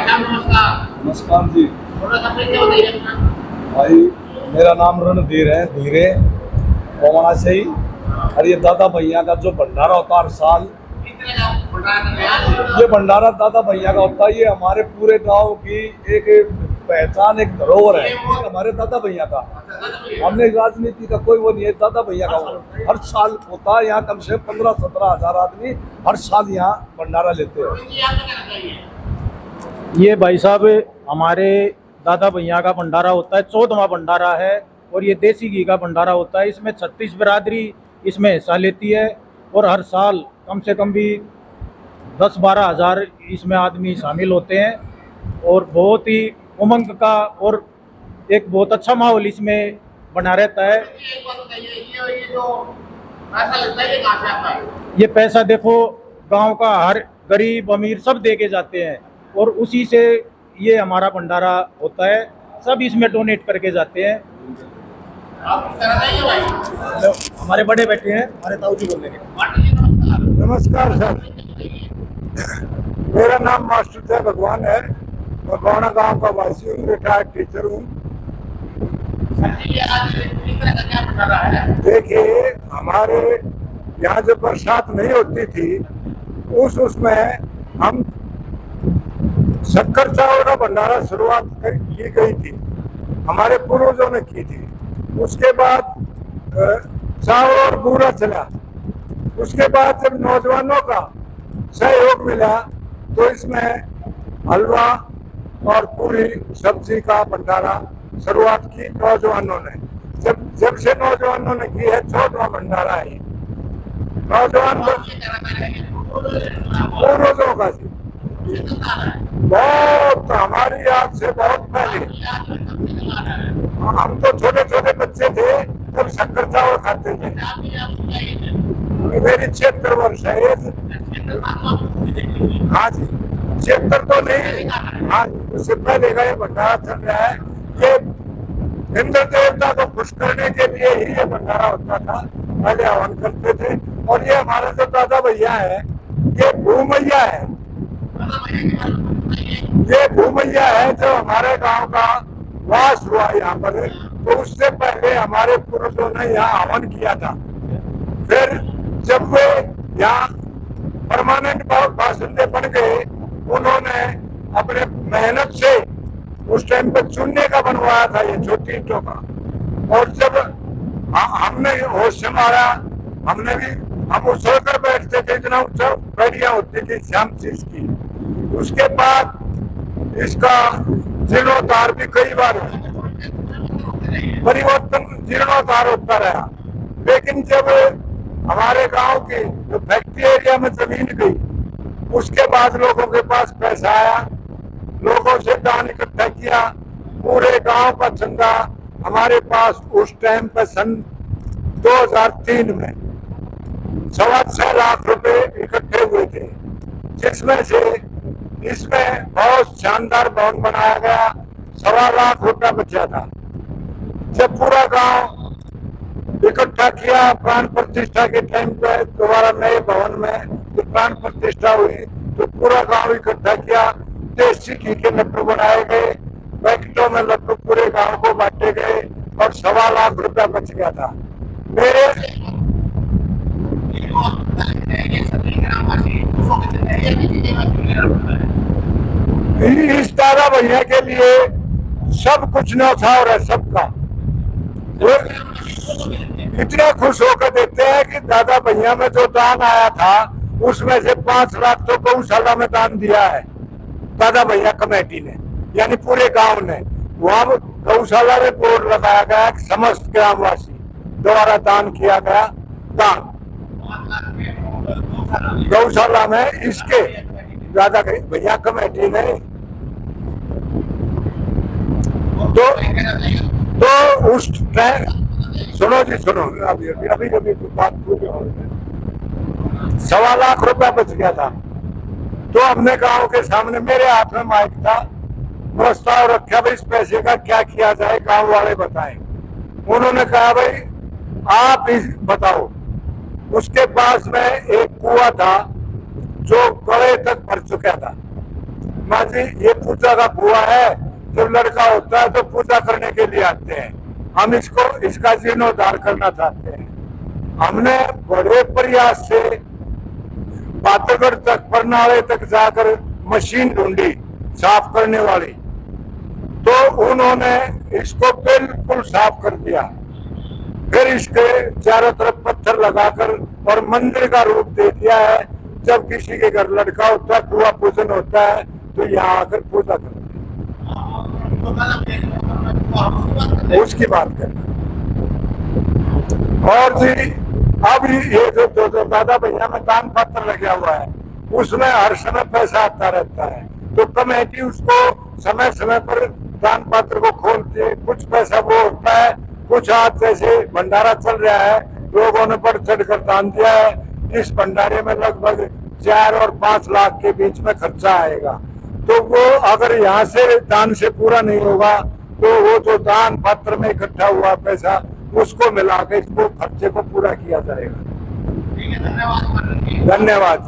साहब नमस्कार। नमस्कार जी। थोड़ा सा परिचय बताइए अपना। भाई मेरा नाम रणधीर है, धीरे पवाना से ही। और ये दादा भैया का जो भंडारा होता है हर साल, किस तरह का भंडारा कर रहे हैं? ये भंडारा दादा भैया का होता है। ये हमारे पूरे गांव की एक पहचान, एक धरोहर है हमारे दादा भैया का। हमने राजनीति का कोई वो नहीं है, दादा भैया का वो हर साल होता है। यहाँ कम से 15-17 हजार आदमी हर साल यहाँ भंडारा लेते हैं। ये आपको क्या लगता है? ये भाई साहब हमारे दादा भैया का भंडारा होता है, 14वां भंडारा है। और ये देसी घी का भंडारा होता है। इसमें 36 बिरादरी इसमें हिस्सा लेती है। और हर साल कम से कम भी 10-12 हज़ार इसमें आदमी शामिल होते हैं। और बहुत ही उमंग का और एक बहुत अच्छा माहौल इसमें बना रहता है। एक बात बताइए, ये जो पैसा लगता है ये कहाँ से आता है? ये पैसा देखो गांव का हर गरीब अमीर सब दे के जाते हैं और उसी से ये हमारा भंडारा होता है। सब इसमें डोनेट करके जाते हैं। आप कुछ करा रहे हैं भाई? हमारे बड़े बैठे हैं, हमारे ताऊ जी बोल रहे हैं। पाटिल जी नमस्कार। नमस्कार सर, मेरा नाम मास्टर जय भगवान है। मैं बौना गांव का वासी हूँ, रिटायर्ड टीचर हूँ। सर जी, ये आज किस तरह का क्या भंडारा है? देखिए, हमारे यहाँ जब बरसात नहीं होती थी उसमें हम शक्कर चावल का भंडारा शुरुआत की गई थी, हमारे पूर्वजों ने की थी। उसके बाद चावल और बूरा चला। उसके बाद जब नौजवानों का सहयोग मिला तो इसमें हलवा और पूरी सब्जी का भंडारा शुरुआत की नौजवानों ने। जब से नौजवानों ने की है, 14वां भंडारा है। नौजवान पूर्वजों का जी, बहुत हमारी याद से बहुत पहले। हम तो छोटे छोटे बच्चे थे तब शक्कर चावल खाते थे। मेरी 76 वर्ष है एज। हाँ जी, 76 तो नहीं, हाँ उससे पहले का ये भंडारा चल रहा है। ये इंद्र देवता को खुश करने के लिए ही ये भंडारा होता था, पहले हवन करते थे। और ये हमारा जो दादा भैया है, ये भूमैया है। ये भूमैया है जो हमारे गांव का वास हुआ यहाँ पर। तो उससे पहले हमारे पूर्वजों ने यहाँ हवन किया था। फिर जब वे यहाँ परमानेंट बासिंदे बन गए, उन्होंने अपने मेहनत से उस टाइम पर चुनने का बनवाया था ये छोटी ईंटों का। और जब हमने होश संभाला, हमने भी हम उछलकर बैठते थे, इतना ऊंचा बैठिया होती थी श्याम चीज की। उसके बाद इसका जीर्णोद्धार भी कई बार परिवर्तन जीर्णोद्धार होता रहा। लेकिन जब हमारे गांव की जो फैक्ट्री एरिया में जमीन गई, उसके बाद लोगों के पास पैसा आया, लोगों से दान इकट्ठा किया। पूरे गांव का चंदा हमारे पास उस टाइम पर सन 2003 में 6.25 लाख रुपए इकट्ठे हुए थे, जिसमें से इसमें बहुत शानदार भवन बनाया गया। 1.25 लाख रुपया बचा था। जब पूरा गांव इकट्ठा किया प्राण प्रतिष्ठा के टाइम पे, दोबारा नए भवन में तो प्राण प्रतिष्ठा हुई, तो पूरा गांव इकट्ठा किया। देसी घी के लड्डू बनाए गए, पैकेटों में लड्डू पूरे गांव को बांटे गए और 1.25 लाख रुपया बच गया था। मेरे इस दादा भैया के लिए सब कुछ न्यौछावर है सबका। वो इतना खुश होकर देते हैं कि दादा भैया में जो दान आया था उसमें से 5 लाख तो गौशाला में दान दिया है दादा भैया कमेटी ने, यानी पूरे गांव ने। वहां गौशाला में बोर्ड लगाया गया, समस्त ग्रामवासी द्वारा दान किया गया दान गौशाला में। इसके दादा भैया कमेटी ने तो उस टाइम, सुनो जी सुनो, अभी बात पूरी हो रही है। 1.25 लाख रुपया बच गया था। तो हमने गांव के सामने, मेरे हाथ में माइक था, प्रस्ताव रखा भाई इस पैसे का क्या किया जाए, गांव वाले बताएं। उन्होंने कहा भाई आप ही बताओ। उसके पास में एक कुआं था जो गले तक भर चुका था। माँ जी ये पूजा का कुआ है, जब लड़का होता है तो पूजा करने के लिए आते हैं, हम इसका जीर्णोद्धार करना चाहते हैं। हमने बड़े प्रयास से पातगढ़ तक, बरनाले तक जाकर मशीन ढूंढी साफ करने वाली, तो उन्होंने इसको बिल्कुल साफ कर दिया। फिर इसके चारों तरफ पत्थर लगाकर और मंदिर का रूप दे दिया है। जब किसी के घर लड़का होता है, कुआं पूजन होता है, तो यहाँ आकर पूजा करते हैं, उसकी बात करना। और जी अब ये जो दादा भैया में दान पत्र लगा हुआ है, उसमें हर समय पैसा आता रहता है, तो कमेटी उसको समय समय पर दान पत्र को खोलती है। कुछ पैसा वो होता है, कुछ आज जैसे भंडारा चल रहा है, लोगों ने बढ़ चढ़ कर दान दिया है। इस भंडारे में लगभग 4 और 5 लाख के बीच में खर्चा आएगा, तो वो अगर यहाँ से दान से पूरा नहीं होगा, तो वो जो दान पत्र में इकट्ठा हुआ पैसा, उसको मिला के इसको खर्चे को पूरा किया जाएगा। ठीक है, धन्यवाद। धन्यवाद।